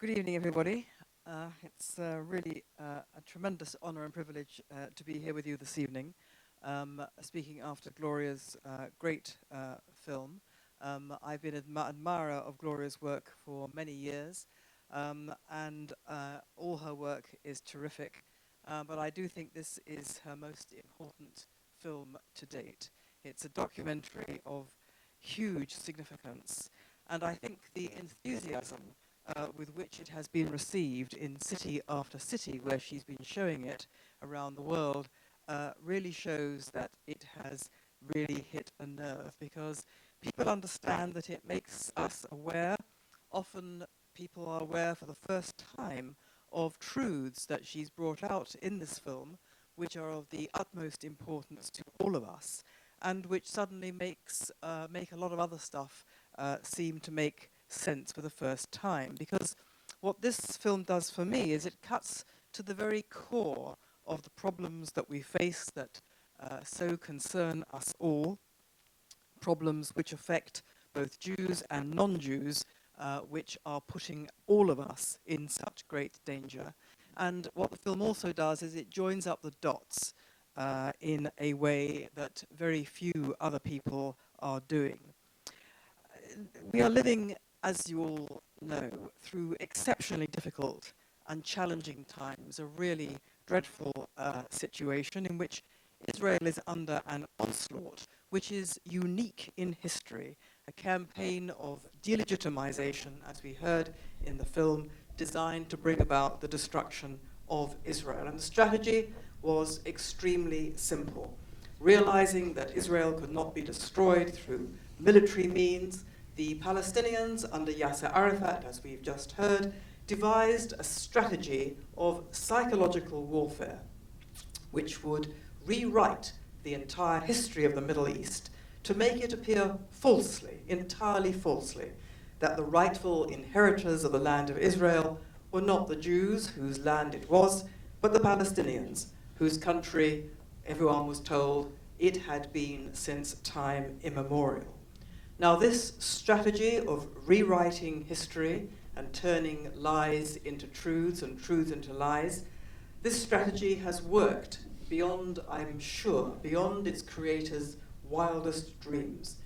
Good evening, everybody. It's really a tremendous honor and privilege to be here with you this evening, speaking after Gloria's great film. I've been an admirer of Gloria's work for many years, and all her work is terrific. But I do think this is her most important film to date. It's a documentary of huge significance, and I think the enthusiasm with which it has been received in city after city where she's been showing it around the world really shows that it has really hit a nerve, because people understand that it makes us aware. Often people are aware for the first time of truths that she's brought out in this film, which are of the utmost importance to all of us, and which suddenly make a lot of other stuff seem to make sense for the first time. Because what this film does for me is it cuts to the very core of the problems that we face that so concern us all, problems which affect both Jews and non-Jews, which are putting all of us in such great danger. And what the film also does is it joins up the dots in a way that very few other people are doing. We are living, as you all know, through exceptionally difficult and challenging times, a really dreadful situation in which Israel is under an onslaught which is unique in history, a campaign of delegitimization, as we heard in the film, designed to bring about the destruction of Israel. And the strategy was extremely simple. Realizing that Israel could not be destroyed through military means, the Palestinians under Yasser Arafat, as we've just heard, devised a strategy of psychological warfare, which would rewrite the entire history of the Middle East to make it appear falsely, entirely falsely, that the rightful inheritors of the land of Israel were not the Jews, whose land it was, but the Palestinians, whose country, everyone was told, it had been since time immemorial. Now, this strategy of rewriting history and turning lies into truths and truths into lies, this strategy has worked beyond, I'm sure, beyond its creators' wildest dreams.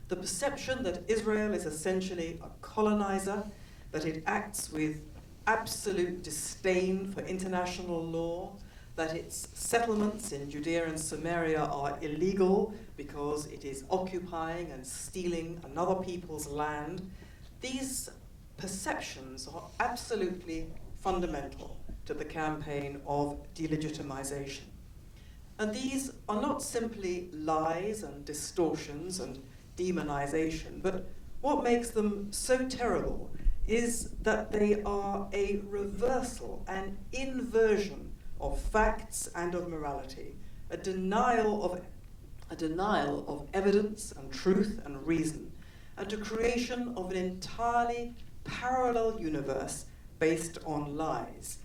The perception that Israel is essentially a colonizer, that it acts with absolute disdain for international law, that its settlements in Judea and Samaria are illegal because it is occupying and stealing another people's land. These perceptions are absolutely fundamental to the campaign of delegitimization. And these are not simply lies and distortions and demonization, but what makes them so terrible is that they are a reversal, an inversion of facts and of morality, a denial of evidence and truth and reason, and a creation of an entirely parallel universe based on lies.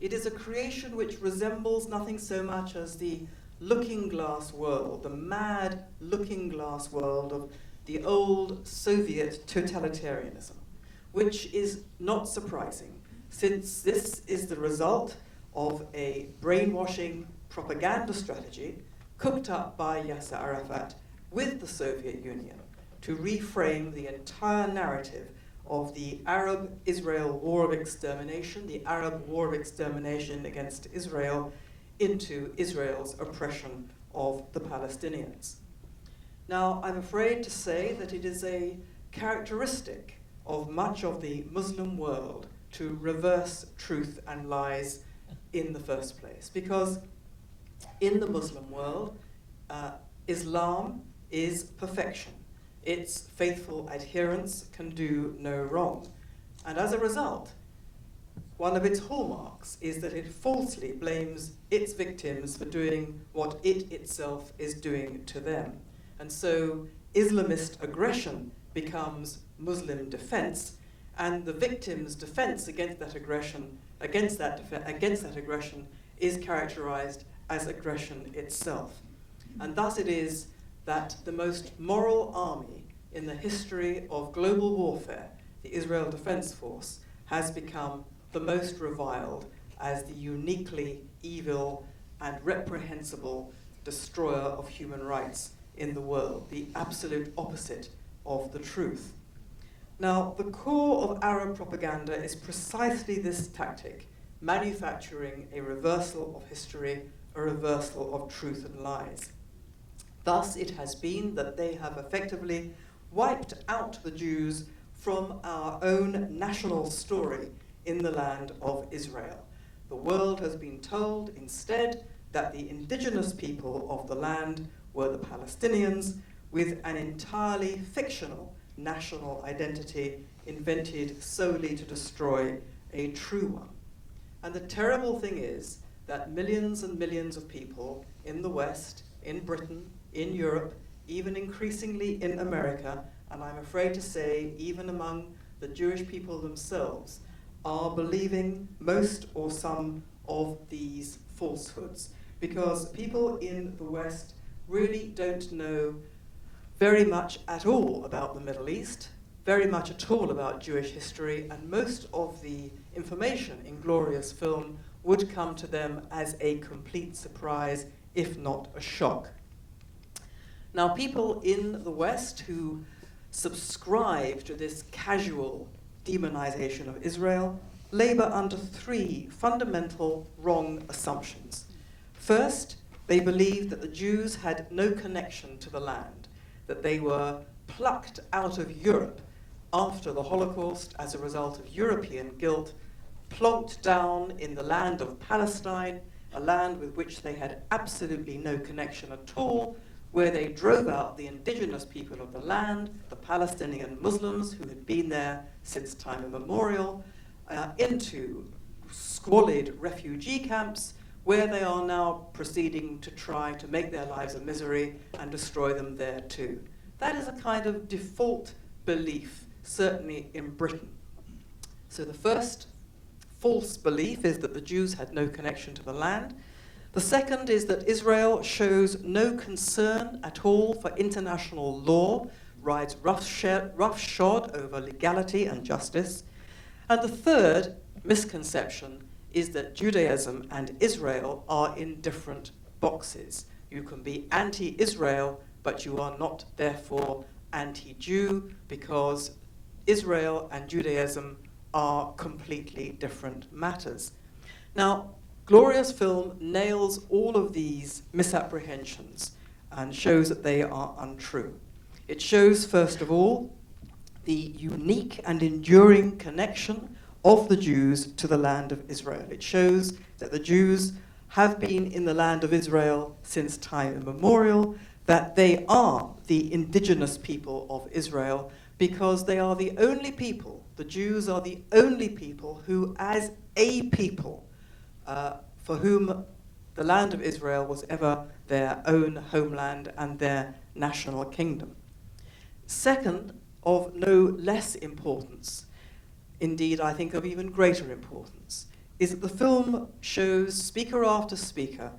It is a creation which resembles nothing so much as the looking glass world, the mad looking glass world of the old Soviet totalitarianism, which is not surprising, since this is the result of a brainwashing propaganda strategy cooked up by Yasser Arafat with the Soviet Union to reframe the entire narrative of the Arab-Israel war of extermination, the Arab war of extermination against Israel, into Israel's oppression of the Palestinians. Now, I'm afraid to say that it is a characteristic of much of the Muslim world to reverse truth and lies in the first place, because in the Muslim world, Islam is perfection. Its faithful adherents can do no wrong. And as a result, one of its hallmarks is that it falsely blames its victims for doing what it itself is doing to them. And so Islamist aggression becomes Muslim defense, and the victim's defense against that aggression, against that aggression is characterized as aggression itself. And thus it is that the most moral army in the history of global warfare, the Israel Defense Force, has become the most reviled as the uniquely evil and reprehensible destroyer of human rights in the world, the absolute opposite of the truth. Now, the core of Arab propaganda is precisely this tactic, manufacturing a reversal of history, a reversal of truth and lies. Thus, it has been that they have effectively wiped out the Jews from our own national story in the land of Israel. The world has been told instead that the indigenous people of the land were the Palestinians, with an entirely fictional national identity invented solely to destroy a true one. And the terrible thing is that millions and millions of people in the West, in Britain, in Europe, even increasingly in America, and I'm afraid to say even among the Jewish people themselves, are believing most or some of these falsehoods. Because people in the West really don't know very much at all about the Middle East, very much at all about Jewish history, and most of the information in Gloria's film would come to them as a complete surprise, if not a shock. Now, people in the West who subscribe to this casual demonization of Israel labor under three fundamental wrong assumptions. First, they believe that the Jews had no connection to the land, that they were plucked out of Europe after the Holocaust as a result of European guilt, plonked down in the land of Palestine, a land with which they had absolutely no connection at all, where they drove out the indigenous people of the land, the Palestinian Muslims who had been there since time immemorial, into squalid refugee camps, where they are now proceeding to try to make their lives a misery and destroy them there too. That is a kind of default belief, certainly in Britain. So the first false belief is that the Jews had no connection to the land. The second is that Israel shows no concern at all for international law, rides roughshod over legality and justice. And the third misconception is that Judaism and Israel are in different boxes. You can be anti-Israel, but you are not therefore anti-Jew, because Israel and Judaism are completely different matters. Now, Gloria's film nails all of these misapprehensions and shows that they are untrue. It shows, first of all, the unique and enduring connection of the Jews to the land of Israel. It shows that the Jews have been in the land of Israel since time immemorial, that they are the indigenous people of Israel, because they are the only people, the Jews are the only people who, as a people, for whom the land of Israel was ever their own homeland and their national kingdom. Second, of no less importance, indeed I think of even greater importance, is that the film shows speaker after speaker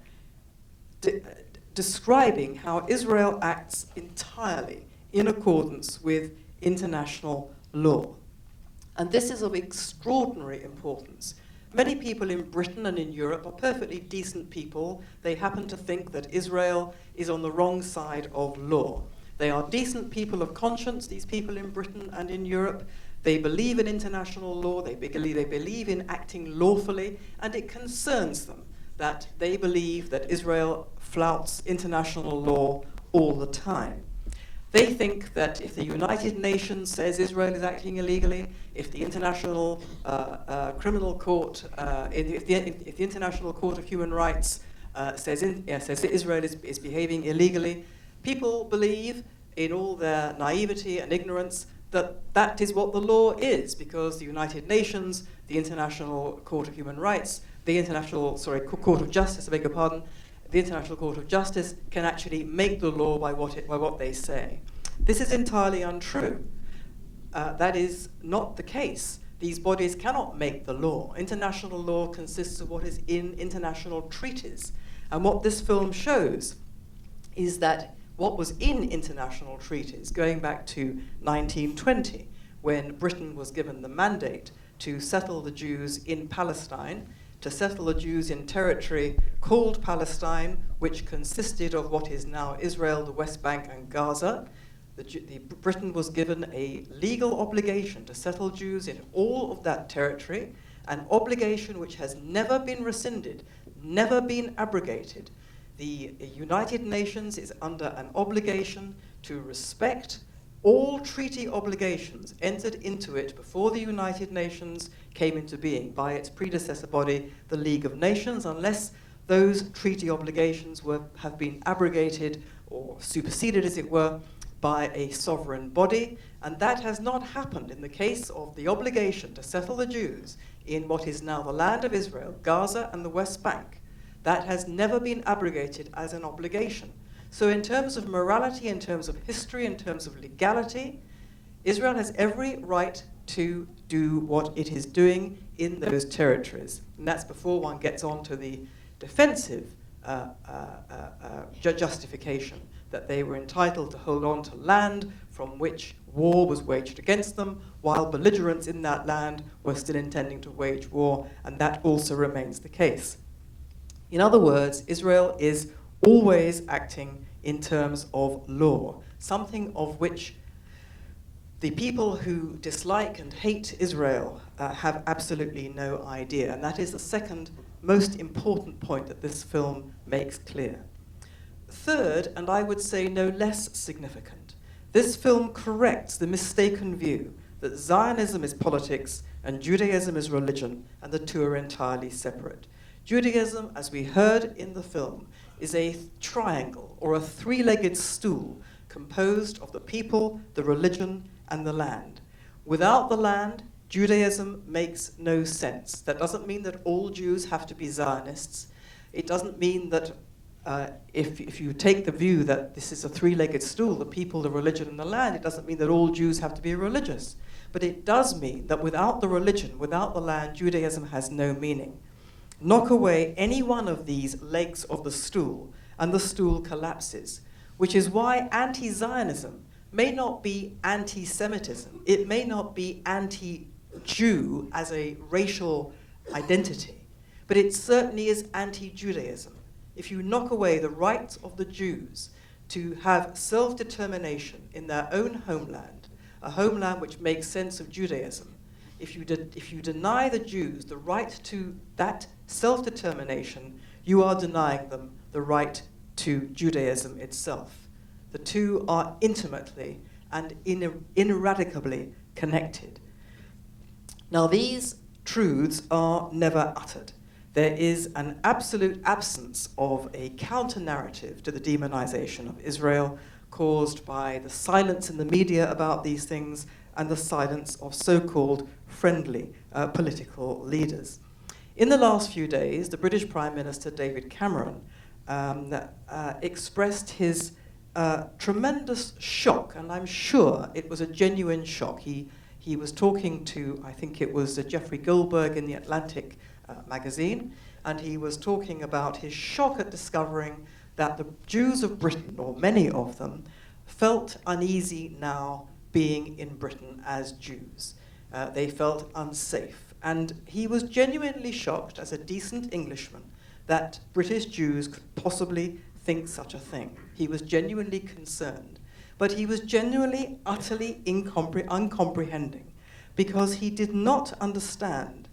describing how Israel acts entirely in accordance with international law. And this is of extraordinary importance. Many people in Britain and in Europe are perfectly decent people. They happen to think that Israel is on the wrong side of law. They are decent people of conscience, these people in Britain and in Europe. They believe in international law, they believe in acting lawfully, and it concerns them that they believe that Israel flouts international law all the time. They think that if the United Nations says Israel is acting illegally, if the International Criminal Court, if the International Court of Human Rights says that Israel is behaving illegally, people believe, in all their naivety and ignorance, that that is what the law is, because the United Nations, the International Court of Human Rights, the Court of Justice, I beg your pardon, the International Court of Justice can actually make the law by what they say. This is entirely untrue. That is not the case. These bodies cannot make the law. International law consists of what is in international treaties. And what this film shows is that what was in international treaties, going back to 1920, when Britain was given the mandate to settle the Jews in Palestine, to settle the Jews in territory called Palestine, which consisted of what is now Israel, the West Bank, and Gaza. Britain was given a legal obligation to settle Jews in all of that territory, an obligation which has never been rescinded, never been abrogated. The United Nations is under an obligation to respect all treaty obligations entered into it before the United Nations came into being by its predecessor body, the League of Nations, unless those treaty obligations have been abrogated or superseded, as it were, by a sovereign body. And that has not happened in the case of the obligation to settle the Jews in what is now the land of Israel, Gaza and the West Bank. That has never been abrogated as an obligation. So in terms of morality, in terms of history, in terms of legality, Israel has every right to do what it is doing in those territories. And that's before one gets on to the defensive justification that they were entitled to hold on to land from which war was waged against them, while belligerents in that land were still intending to wage war, and that also remains the case. In other words, Israel is always acting in terms of law, something of which the people who dislike and hate Israel have absolutely no idea. And that is the second most important point that this film makes clear. Third, and I would say no less significant, this film corrects the mistaken view that Zionism is politics and Judaism is religion, and the two are entirely separate. Judaism, as we heard in the film, is a triangle or a three-legged stool composed of the people, the religion, and the land. Without the land, Judaism makes no sense. That doesn't mean that all Jews have to be Zionists. It doesn't mean that if you take the view that this is a three-legged stool, the people, the religion, and the land, it doesn't mean that all Jews have to be religious. But it does mean that without the religion, without the land, Judaism has no meaning. Knock away any one of these legs of the stool, and the stool collapses, which is why anti-Zionism may not be anti-Semitism. It may not be anti-Jew as a racial identity, but it certainly is anti-Judaism. If you knock away the rights of the Jews to have self-determination in their own homeland, a homeland which makes sense of Judaism, if you deny the Jews the right to that self-determination, you are denying them the right to Judaism itself. The two are intimately and ineradicably connected. Now, these truths are never uttered. There is an absolute absence of a counter-narrative to the demonization of Israel caused by the silence in the media about these things and the silence of so-called friendly political leaders. In the last few days, the British Prime Minister David Cameron expressed his tremendous shock, and I'm sure it was a genuine shock. He was talking to, I think it was Jeffrey Goldberg in the Atlantic magazine, and he was talking about his shock at discovering that the Jews of Britain, or many of them, felt uneasy now being in Britain as Jews. They felt unsafe. And he was genuinely shocked, as a decent Englishman, that British Jews could possibly think such a thing. He was genuinely concerned. But he was genuinely, utterly uncomprehending, because he does not understand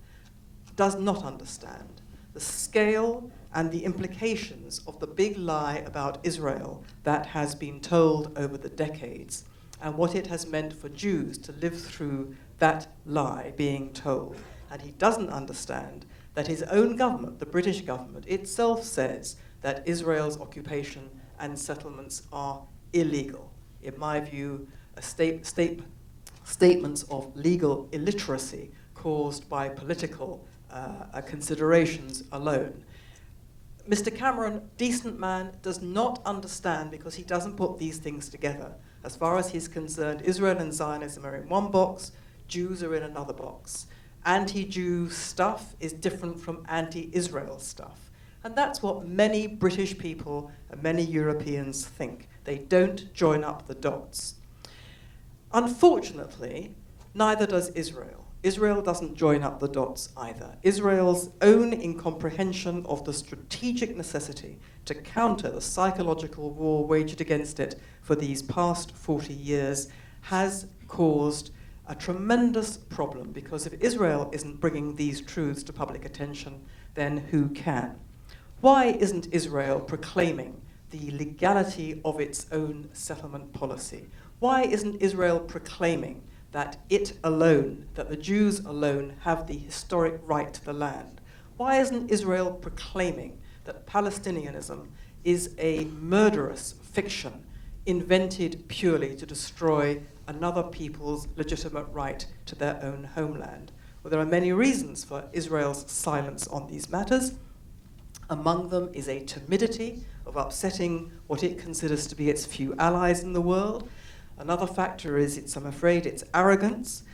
the scale and the implications of the big lie about Israel that has been told over the decades, and what it has meant for Jews to live through that lie being told. And he doesn't understand that his own government, the British government, itself says that Israel's occupation and settlements are illegal. In my view, statements of legal illiteracy caused by political considerations alone. Mr. Cameron, decent man, does not understand, because he doesn't put these things together. As far as he's concerned, Israel and Zionism are in one box, Jews are in another box. Anti-Jew stuff is different from anti-Israel stuff. And that's what many British people and many Europeans think. They don't join up the dots. Unfortunately, neither does Israel. Israel doesn't join up the dots either. Israel's own incomprehension of the strategic necessity to counter the psychological war waged against it for these past 40 years has caused a tremendous problem, because if Israel isn't bringing these truths to public attention, then who can? Why isn't Israel proclaiming the legality of its own settlement policy? Why isn't Israel proclaiming that it alone, that the Jews alone have the historic right to the land? Why isn't Israel proclaiming that Palestinianism is a murderous fiction invented purely to destroy another people's legitimate right to their own homeland? Well, there are many reasons for Israel's silence on these matters. Among them is a timidity of upsetting what it considers to be its few allies in the world. Another factor is, I'm afraid, its arrogance.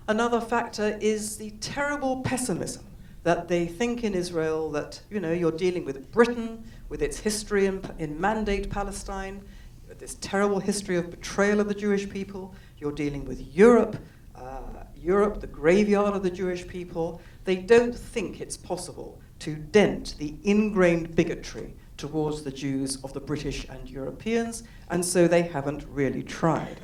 Another factor is the terrible pessimism that they think in Israel that, you're dealing with Britain, with its history in Mandate Palestine, with this terrible history of betrayal of the Jewish people. You're dealing with Europe, the graveyard of the Jewish people. They don't think it's possible to dent the ingrained bigotry towards the Jews of the British and Europeans, and so they haven't really tried.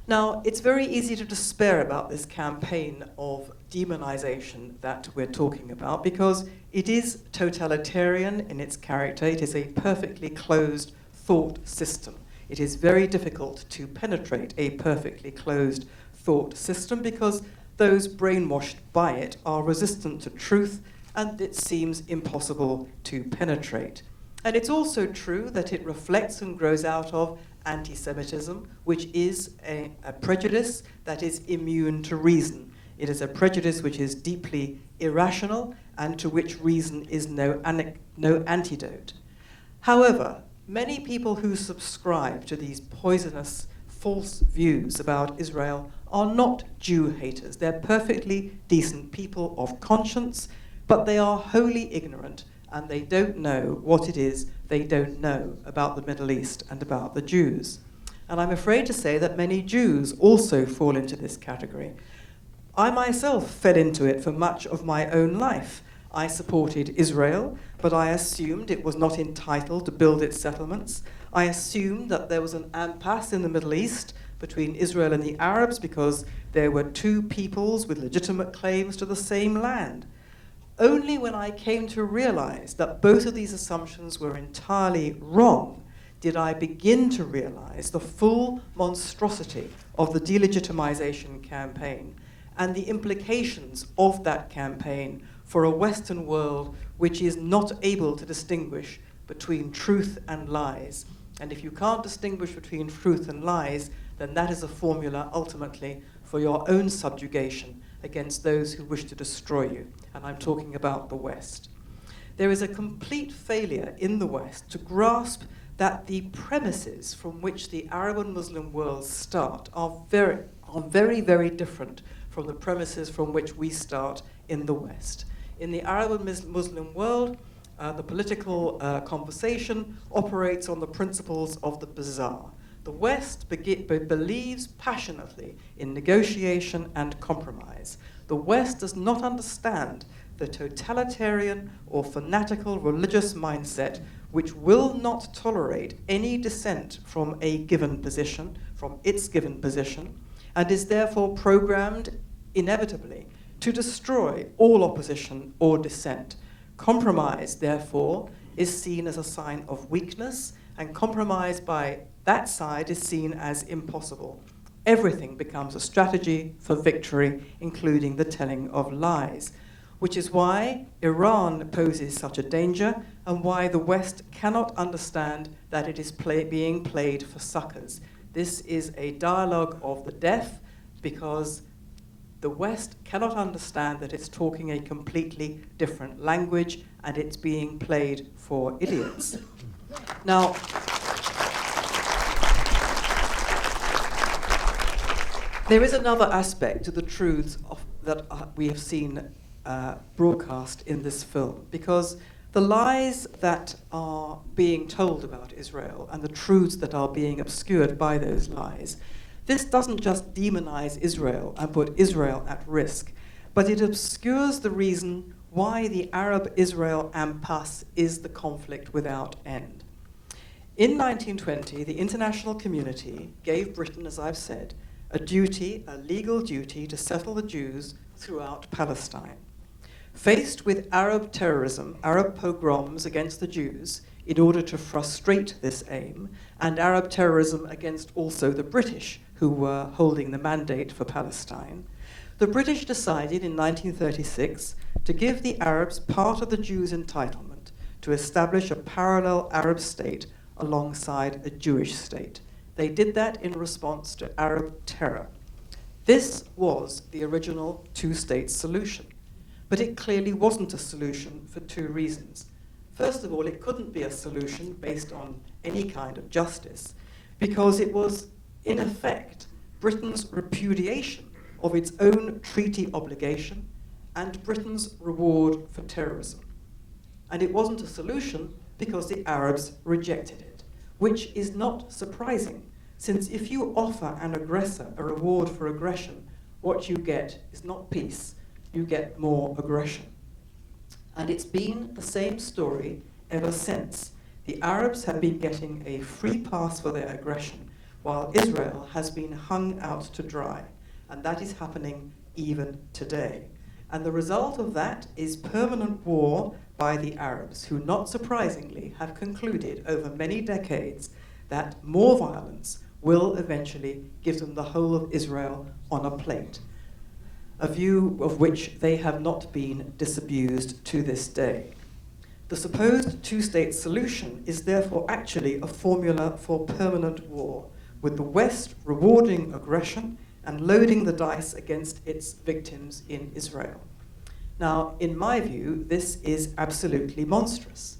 Now, it's very easy to despair about this campaign of demonization that we're talking about, because it is totalitarian in its character. It is a perfectly closed thought system. It is very difficult to penetrate a perfectly closed thought system, because those brainwashed by it are resistant to truth, and it seems impossible to penetrate. And it's also true that it reflects and grows out of anti-Semitism, which is a prejudice that is immune to reason. It is a prejudice which is deeply irrational and to which reason is no antidote. However, many people who subscribe to these poisonous, false views about Israel are not Jew haters. They're perfectly decent people of conscience, but they are wholly ignorant, and they don't know what it is they don't know about the Middle East and about the Jews. And I'm afraid to say that many Jews also fall into this category. I myself fell into it for much of my own life. I supported Israel, but I assumed it was not entitled to build its settlements. I assumed that there was an impasse in the Middle East between Israel and the Arabs because there were two peoples with legitimate claims to the same land. Only when I came to realize that both of these assumptions were entirely wrong did I begin to realize the full monstrosity of the delegitimization campaign and the implications of that campaign for a Western world which is not able to distinguish between truth and lies. And if you can't distinguish between truth and lies, then that is a formula ultimately for your own subjugation against those who wish to destroy you. And I'm talking about the West. There is a complete failure in the West to grasp that the premises from which the Arab and Muslim worlds start are very, very different from the premises from which we start in the West. In the Arab and Muslim world, the political conversation operates on the principles of the bizarre. The West believes passionately in negotiation and compromise. The West does not understand the totalitarian or fanatical religious mindset which will not tolerate any dissent from a given position, from its given position, and is therefore programmed inevitably to destroy all opposition or dissent. Compromise, therefore, is seen as a sign of weakness, and compromise by that side is seen as impossible. Everything becomes a strategy for victory, including the telling of lies, which is why Iran poses such a danger and why the West cannot understand that it is being played for suckers. This is a dialogue of the deaf, because the West cannot understand that it's talking a completely different language and it's being played for idiots. Now, there is another aspect to the truths that we have seen broadcast in this film, because the lies that are being told about Israel and the truths that are being obscured by those lies, this doesn't just demonize Israel and put Israel at risk. but it obscures the reason why the Arab-Israel impasse is the conflict without end. In 1920, the international community gave Britain, as I've said, a legal duty to settle the Jews throughout Palestine. Faced with Arab terrorism, Arab pogroms against the Jews, in order to frustrate this aim, and Arab terrorism against also the British, who were holding the mandate for Palestine, the British decided in 1936 to give the Arabs part of the Jews' entitlement to establish a parallel Arab state alongside a Jewish state. They did that in response to Arab terror. This was the original two-state solution, but it clearly wasn't a solution for two reasons. First of all, it couldn't be a solution based on any kind of justice, because it was, in effect, Britain's repudiation of its own treaty obligation and Britain's reward for terrorism. And it wasn't a solution because the Arabs rejected it, which is not surprising, since if you offer an aggressor a reward for aggression, what you get is not peace, you get more aggression. And it's been the same story ever since. The Arabs have been getting a free pass for their aggression, while Israel has been hung out to dry. And that is happening even today. And the result of that is permanent war by the Arabs, who, not surprisingly, have concluded over many decades that more violence will eventually give them the whole of Israel on a plate, a view of which they have not been disabused to this day. The supposed two-state solution is therefore actually a formula for permanent war, with the West rewarding aggression and loading the dice against its victims in Israel. Now, in my view, this is absolutely monstrous,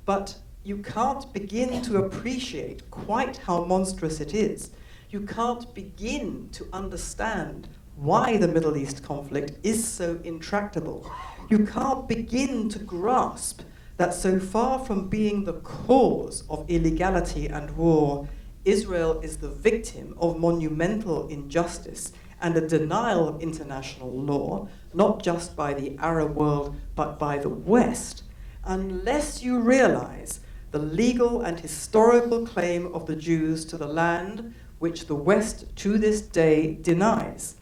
but you can't begin to appreciate quite how monstrous it is. You can't begin to understand why the Middle East conflict is so intractable. You can't begin to grasp that so far from being the cause of illegality and war, Israel is the victim of monumental injustice and a denial of international law, not just by the Arab world, but by the West, unless you realize the legal and historical claim of the Jews to the land which the West to this day denies.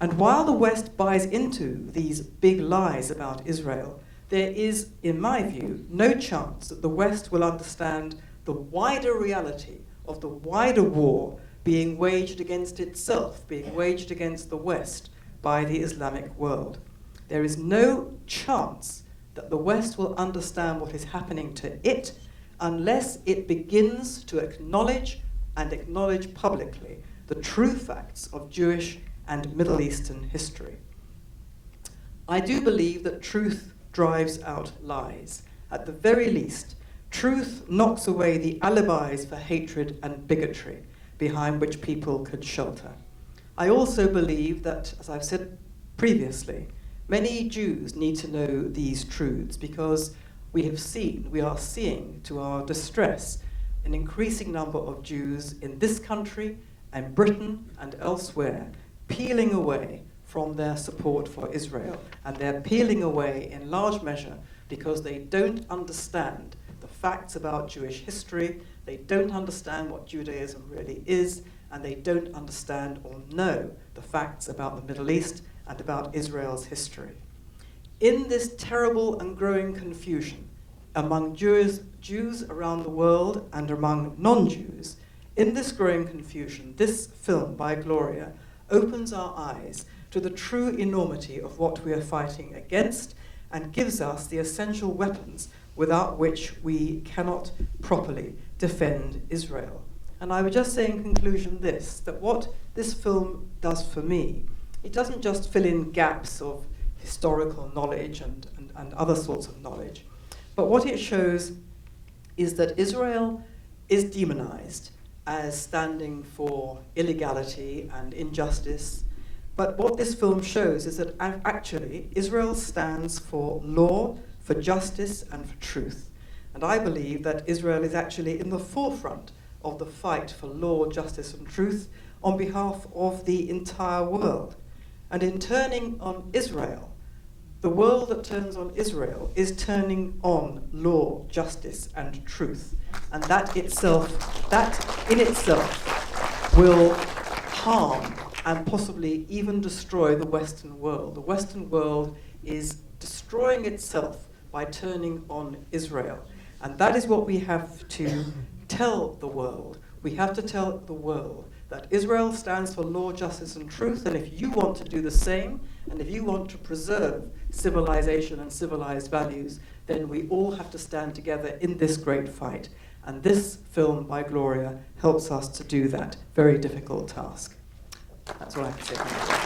And while the West buys into these big lies about Israel, there is, in my view, no chance that the West will understand the wider reality of the wider war being waged against itself, being waged against the West by the Islamic world. There is no chance that the West will understand what is happening to it unless it begins to acknowledge publicly the true facts of Jewish and Middle Eastern history. I do believe that truth drives out lies. At the very least, truth knocks away the alibis for hatred and bigotry behind which people could shelter. I also believe that, as I've said previously, many Jews need to know these truths because we are seeing to our distress an increasing number of Jews in this country and Britain and elsewhere peeling away from their support for Israel. And they're peeling away in large measure because they don't understand the facts about Jewish history, they don't understand what Judaism really is, and they don't understand or know the facts about the Middle East and about Israel's history. In this terrible and growing confusion among Jews around the world and among non-Jews, in this growing confusion, this film by Gloria opens our eyes to the true enormity of what we are fighting against and gives us the essential weapons without which we cannot properly defend Israel. And I would just say in conclusion that what this film does for me, it doesn't just fill in gaps of historical knowledge and other sorts of knowledge, but what it shows is that Israel is demonized as standing for illegality and injustice. But what this film shows is that actually Israel stands for law, for justice, and for truth. And I believe that Israel is actually in the forefront of the fight for law, justice, and truth on behalf of the entire world. And in turning on Israel, the world that turns on Israel is turning on law, justice, and truth. And that in itself will harm and possibly even destroy the Western world. The Western world is destroying itself by turning on Israel. And that is what we have to tell the world. We have to tell the world that Israel stands for law, justice, and truth, and if you want to do the same, and if you want to preserve civilization and civilized values, then we all have to stand together in this great fight. And this film by Gloria helps us to do that very difficult task. That's all I have to say.